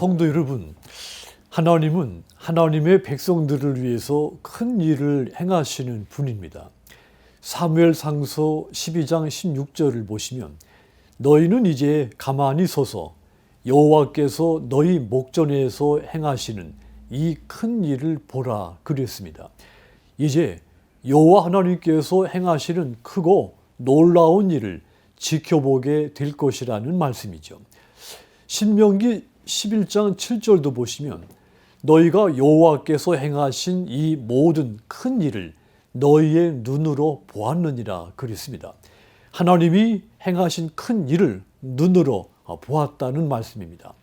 성도 여러분, 하나님은 하나님의 백성들을 위해서 큰 일을 행하시는 분입니다. 사무엘상서 12장 16절을 보시면 너희는 이제 가만히 서서 여호와께서 너희 목전에서 행하시는 이 큰 일을 보라 그랬습니다. 이제 여호와 하나님께서 행하시는 크고 놀라운 일을 지켜보게 될 것이라는 말씀이죠. 신명기 11장 7절도 보시면 너희가 여호와께서 행하신 이 모든 큰 일을 너희의 눈으로 보았느니라 그랬습니다. 하나님이 행하신 큰 일을 눈으로 보았다는 말씀입니다.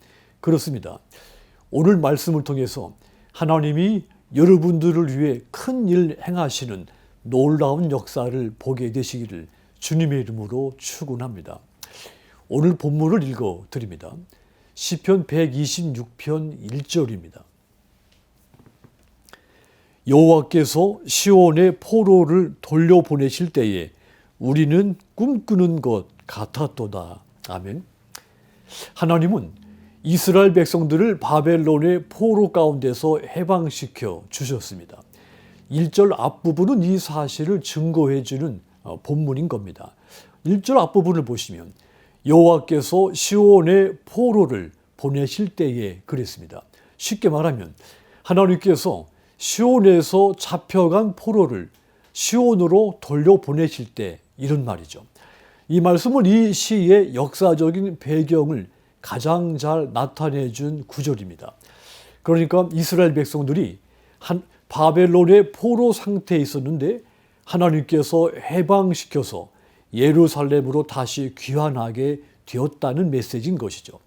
그렇습니다. 오늘 말씀을 통해서 하나님이 여러분들을 위해 큰 일 행하시는 놀라운 역사를 보게 되시기를 주님의 이름으로 축원합니다. 오늘 본문을 읽어 드립니다. 시편 126편 1절입니다. 여호와께서 시온의 포로를 돌려보내실 때에 우리는 꿈꾸는 것 같았도다. 아멘. 하나님은 이스라엘 백성들을 바벨론의 포로 가운데서 해방시켜 주셨습니다. 1절 앞부분은 이 사실을 증거해 주는 본문인 겁니다. 1절 앞부분을 보시면 여호와께서 시온의 포로를 보내실 때에 그랬습니다. 쉽게 말하면 하나님께서 시온에서 잡혀간 포로를 시온으로 돌려보내실 때 이런 말이죠. 이 말씀은 이 시의 역사적인 배경을 가장 잘 나타내 준 구절입니다. 그러니까 이스라엘 백성들이 바벨론의 포로 상태에 있었는데 하나님께서 해방시켜서 예루살렘으로 다시 귀환하게 되었다는 메시지인 것이죠.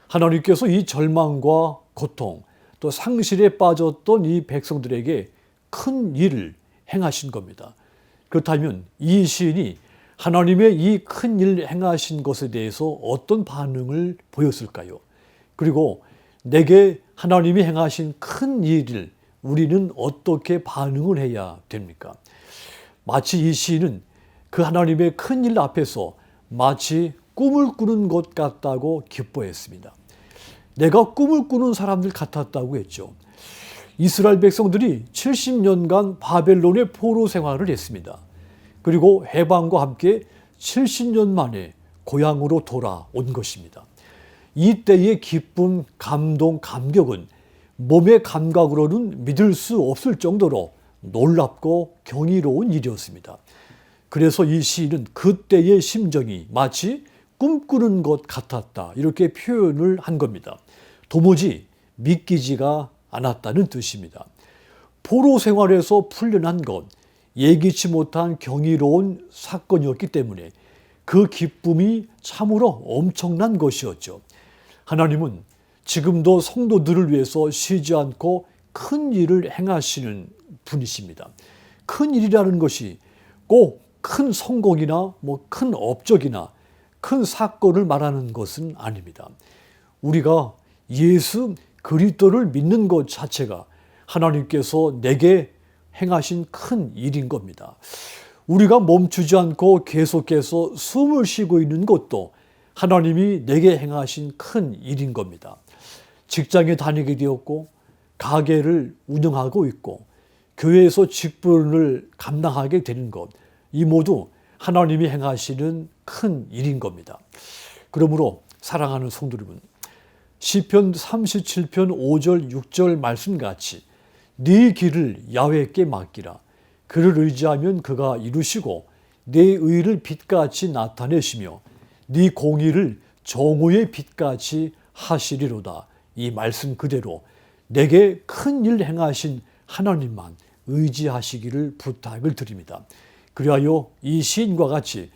하나님께서 이 절망과 고통 또 상실에 빠졌던 이 백성들에게 큰 일을 행하신 겁니다. 그렇다면 이 시인이 하나님의 이 큰 일 행하신 것에 대해서 어떤 반응을 보였을까요? 그리고 내게 하나님이 행하신 큰 일을 우리는 어떻게 반응을 해야 됩니까? 마치 이 시인은 그 하나님의 큰 일 앞에서 마치 꿈을 꾸는 것 같다고 기뻐했습니다. 내가 꿈을 꾸는 사람들 같았다고 했죠. 이스라엘 백성들이 70년간 바벨론의 포로 생활을 했습니다. 그리고 해방과 함께 70년 만에 고향으로 돌아온 것입니다. 이때의 기쁨, 감동, 감격은 몸의 감각으로는 믿을 수 없을 정도로 놀랍고 경이로운 일이었습니다. 그래서 이 시인은 그때의 심정이 마치 꿈꾸는 것 같았다 이렇게 표현을 한 겁니다. 도무지 믿기지가 않았다는 뜻입니다. 포로 생활에서 풀려난 것, 예기치 못한 경이로운 사건이었기 때문에 그 기쁨이 참으로 엄청난 것이었죠. 하나님은 지금도 성도들을 위해서 쉬지 않고 큰 일을 행하시는 분이십니다. 큰 일이라는 것이 꼭 큰 성공이나 큰 업적이나 큰 사건을 말하는 것은 아닙니다. 우리가 예수 그리스도를 믿는 것 자체가 하나님께서 내게 행하신 큰 일인 겁니다. 우리가 멈추지 않고 계속해서 숨을 쉬고 있는 것도 하나님이 내게 행하신 큰 일인 겁니다. 직장에 다니게 되었고 가게를 운영하고 있고 교회에서 직분을 감당하게 되는 것, 이 모두 하나님이 행하시는 큰 일인 겁니다. 그러므로 사랑하는 성도 여러분, 시편 37편 5절 6절 말씀같이 네 길을 야훼께 맡기라. 그를 의지하면 그가 이루시고 네 의를 빛같이 나타내시며 네 공의를 정오의 빛같이 하시리로다. 이 말씀 그대로 내게 큰 일 행하신 하나님만 의지하시기를 부탁을 드립니다. 그리하여 이 시인과 같이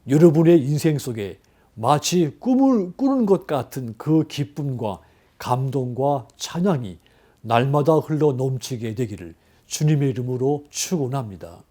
여러분의 인생 속에 마치 꿈을 꾸는 것 같은 그 기쁨과 감동과 찬양이 날마다 흘러 넘치게 되기를 주님의 이름으로 축원합니다.